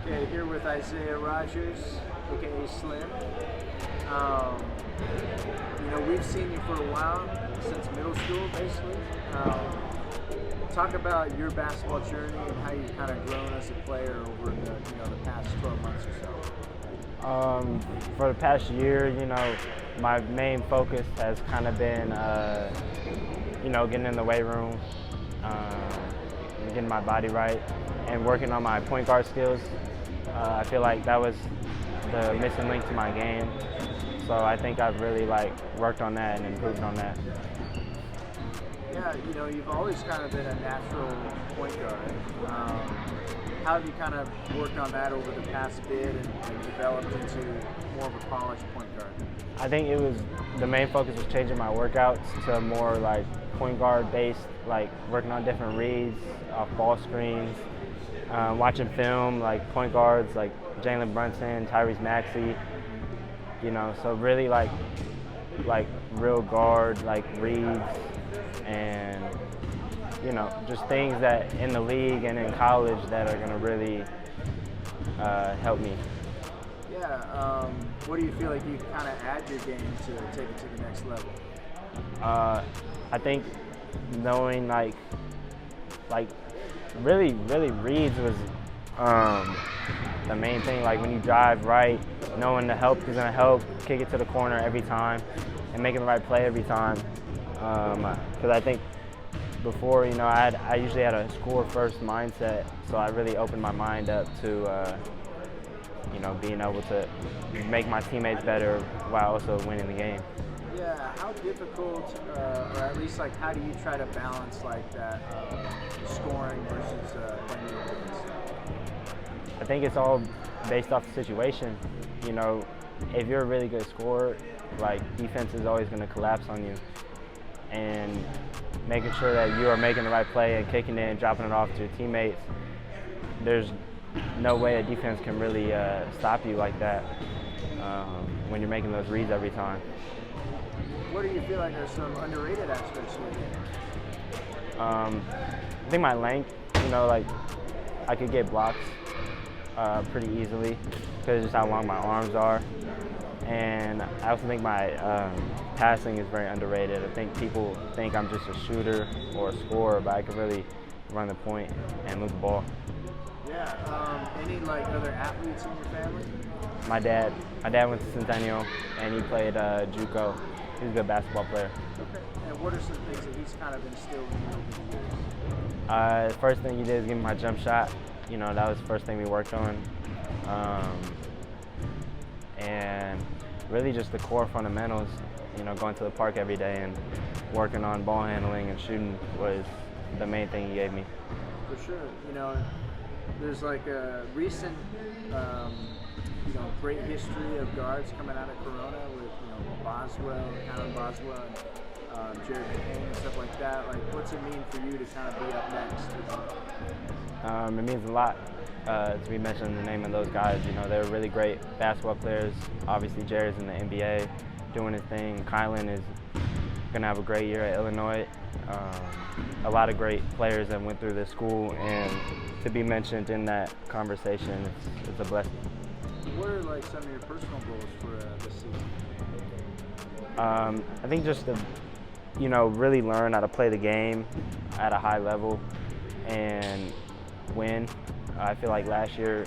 Okay, here with Isaiah Rogers, aka Slim. Um, we've seen you for a while, since middle school, basically. Talk about your basketball journey and how you've kind of grown as a player over the past 12 months or so. For the past year, my main focus has kind of been, getting in the weight room, getting my body right, and working on my point guard skills. I feel like that was the missing link to my game, so I think I've really worked on that and improved on that. Yeah, you've always kind of been a natural point guard. How have you kind of worked on that over the past bit and developed into more of a polished point guard? I think the main focus was changing my workouts to more point guard based, working on different reads, off ball screens, watching film, point guards like Jalen Brunson, Tyrese Maxey, so really real guard, reads, and just things that in the league and in college that are going to really help me. Yeah, what do you feel like you kind of add your game to take it to the next level? I think knowing really reads was the main thing. When you drive right, knowing the help is gonna help, kick it to the corner every time, and making the right play every time. Because I think before, I usually had a score first mindset, so I really opened my mind up to being able to make my teammates better while also winning the game. Yeah, how difficult, or at least how do you try to balance that scoring versus playing defense? I think it's all based off the situation. If you're a really good scorer, defense is always going to collapse on you, and making sure that you are making the right play and kicking it and dropping it off to your teammates. There's no way a defense can really stop you like that when you're making those reads every time. What do you feel like are some underrated aspects of your game? I think my length, I could get blocks pretty easily because of just how long my arms are. And I also think my passing is very underrated. I think people think I'm just a shooter or a scorer, but I can really run the point and move the ball. Yeah, any other athletes in your family? My dad went to Centennial and he played JUCO. He's a good basketball player. Okay. And what are some things that he's kind of instilled in you over the years? The first thing he did is give me my jump shot. That was the first thing we worked on. And really just the core fundamentals, going to the park every day and working on ball handling and shooting was the main thing he gave me. For sure. There's a recent, great history of guards coming out of Corona with, Boswell, Alan Boswell, and Jared McCain and stuff like that. What's it mean for you to kind of be up next? It means a lot to be mentioning the name of those guys. They're really great basketball players. Obviously, Jared's in the NBA doing his thing. Kylan is going to have a great year at Illinois. A lot of great players that went through this school, and to be mentioned in that conversation, it's a blessing. What are some of your personal goals for this season? I think just to, really learn how to play the game at a high level and win. I feel like last year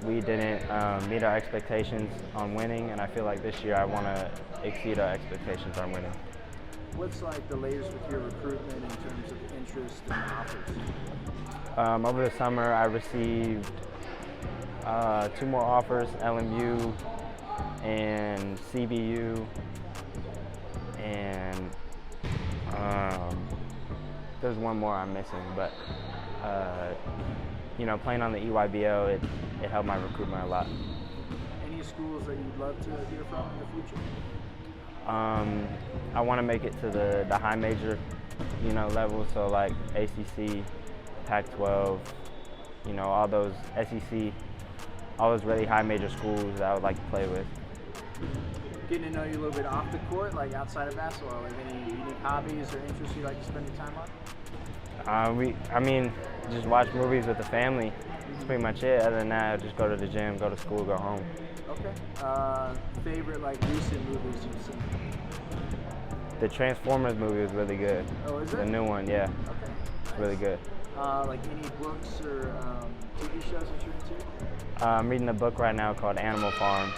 we didn't meet our expectations on winning, and I feel like this year I want to exceed our expectations on winning. What's the latest with your recruitment in terms of interest and offers? Over the summer, I received 2 more offers, LMU and CBU, and there's one more I'm missing, but playing on the EYBL, it helped my recruitment a lot. Any schools that you'd love to hear from in the future? I want to make it to the high major, level, so ACC, Pac-12, all those SEC, all those really high major schools that I would like to play with. Getting to know you a little bit off the court, outside of basketball, any unique hobbies or interests you like to spend your time on? Just watch movies with the family. That's pretty much it. Other than that, I just go to the gym, go to school, go home. Okay. Favorite like recent movies you've seen? The Transformers movie was really good. Oh, is it? The new one, yeah, Okay. it's really good. Like any books or TV shows that you're into? I'm reading a book right now called Animal Farm.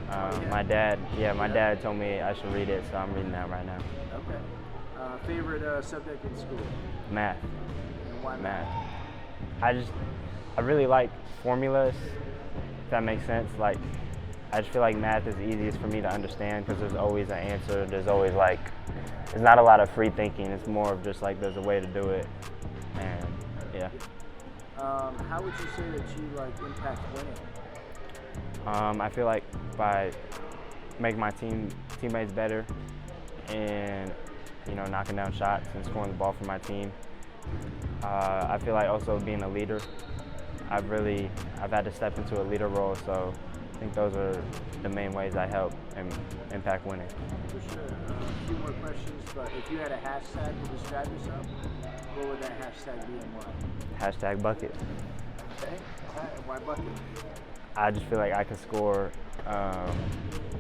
Yeah? My dad told me I should read it, so I'm reading that right now. Okay. Favorite subject in school? Math. And why Math. I really like formulas, if that makes sense. Like, I just feel like math is easiest for me to understand because there's always an answer. There's always like, there's not a lot of free thinking. It's more of just like there's a way to do it, and yeah. How would you say that you like impact winning? I feel like by making my teammates better and knocking down shots and scoring the ball for my team. I feel like also being a leader. I've had to step into a leader role, so I think those are the main ways I help and impact winning. For sure. A few more questions, but if you had a hashtag to describe yourself, what would that hashtag be and why? Hashtag bucket. Okay. Why bucket? I just feel like I can score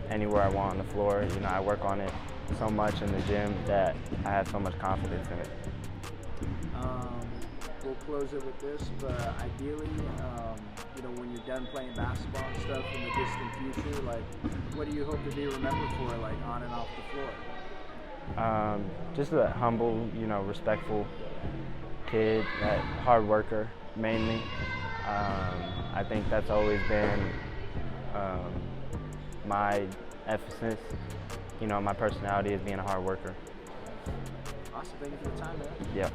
anywhere I want on the floor. I work on it so much in the gym that I have so much confidence in it. We'll close it with this, but ideally, when you're done playing basketball and stuff in the distant future, like, what do you hope to be remembered for, like, on and off the floor? Just a humble, respectful kid, that hard worker, mainly. I think that's always been my emphasis. My personality is being a hard worker. Awesome. Thank you for the time, man. Yep.